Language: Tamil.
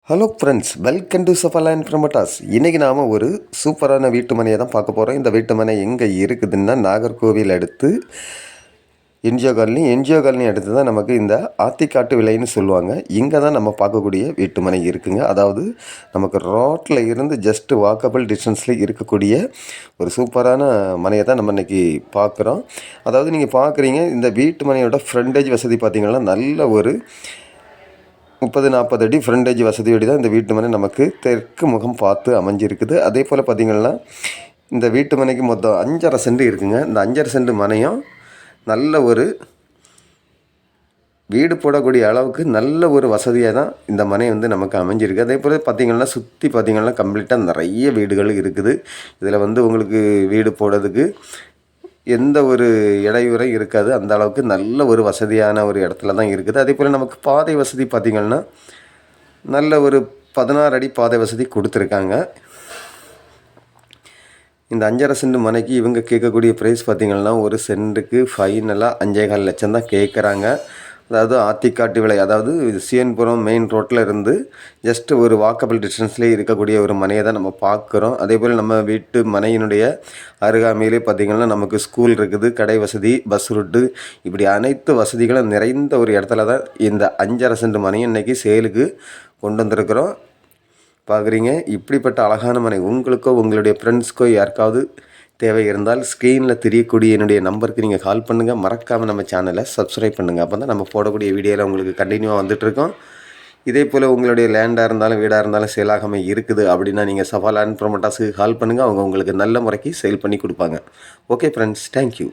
Hello friends, welcome to Safaland promoters. இன்றைக்கி நாம் ஒரு சூப்பரான வீட்டு மனையை தான் பார்க்க போகிறோம். இந்த வீட்டு மனை எங்கே இருக்குதுன்னா நாகர்கோவில் அடுத்து என்ஜிஓ காலனி அடுத்து தான் நமக்கு இந்த ஆத்திக்காட்டு விலைன்னு சொல்லுவாங்க. இங்கே தான் நம்ம பார்க்கக்கூடிய வீட்டு மனை இருக்குங்க. அதாவது நமக்கு ரோட்டில் இருந்து ஜஸ்ட்டு வாக்கபிள் டிஸ்டன்ஸில் இருக்கக்கூடிய ஒரு சூப்பரான மனையை தான் நம்ம இன்றைக்கி பார்க்குறோம். அதாவது நீங்கள் பார்க்குறீங்க, இந்த வீட்டு மனையோட ஃப்ரண்டேஜ் வசதி பார்த்திங்கன்னா நல்ல ஒரு 30-40 அடி ஃப்ரண்டேஜ் வசதியோடு தான் இந்த வீட்டு மனை நமக்கு தெற்கு முகம் பார்த்து அமைஞ்சிருக்குது. அதே போல் பார்த்திங்கன்னா இந்த வீட்டு மனைக்கு மொத்தம் 5.5 சென்ட் இருக்குங்க. இந்த 5.5 சென்ட் மனையும் நல்ல ஒரு வீடு போடக்கூடிய அளவுக்கு நல்ல ஒரு வசதியாக தான் இந்த மனை வந்து நமக்கு அமைஞ்சிருக்கு. அதே போல் பார்த்திங்கன்னா சுற்றி பார்த்திங்கன்னா கம்ப்ளீட்டாக நிறைய வீடுகள் இருக்குது. இதில் வந்து உங்களுக்கு வீடு போடுறதுக்கு எந்த ஒரு இடையூறும் இருக்காது. அந்த அளவுக்கு நல்ல ஒரு வசதியான ஒரு இடத்துல தான் இருக்குது. அதே போல் நமக்கு பாதை வசதி பார்த்திங்கன்னா நல்ல ஒரு 16 அடி பாதை வசதி கொடுத்துருக்காங்க. இந்த 5.5 சென்ட் மனைக்கு இவங்க கேட்கக்கூடிய ப்ரைஸ் பார்த்திங்கன்னா ஒரு சென்ட்டுக்கு ஃபைனலாக 5.25 லட்சம் தான் கேட்குறாங்க. அதாவது ஆத்திக்காட்டு விலை, அதாவது சிஎன்புரம் மெயின் ரோட்டில் இருந்து ஜஸ்ட்டு ஒரு வாக்கபிள் டிஸ்டன்ஸ்லேயே இருக்கக்கூடிய ஒரு மனையை தான் நம்ம பார்க்குறோம். அதே போல் நம்ம வீட்டு மனையினுடைய அருகாமையிலே பார்த்திங்கன்னா நமக்கு ஸ்கூல் இருக்குது, கடை வசதி, பஸ் ரூட்டு, இப்படி அனைத்து வசதிகளும் நிறைந்த ஒரு இடத்துல தான் இந்த 5.5 சென்ட் மனையும் இன்றைக்கி சேலுக்கு கொண்டு வந்திருக்கிறோம். பார்க்குறீங்க, இப்படிப்பட்ட அழகான மனை உங்களுக்கோ உங்களுடைய ஃப்ரெண்ட்ஸ்க்கோ யாருக்காவது தேவை இருந்தால் ஸ்க்ரீனில் தெரியக்கூடிய என்னுடைய நம்பருக்கு நீங்கள் கால் பண்ணுங்கள். மறக்காமல் நம்ம சேனலை சப்ஸ்கிரைப் பண்ணுங்கள். அப்போ தான் நம்ம போடக்கூடிய வீடியோவில் உங்களுக்கு கண்டினியூவாக வந்துட்டுருக்கோம். இதே போல் உங்களுடைய லேண்டாக இருந்தாலும் வீடாக இருந்தாலும் சேலாகாமல் இருக்குது அப்படின்னா நீங்கள் சஃபாலேண்ட் ப்ரமோட்டர்ஸுக்கு கால் பண்ணுங்கள். அவங்க உங்களுக்கு நல்ல முறைக்கு சேல் பண்ணி கொடுப்பாங்க. Okay friends, thank you.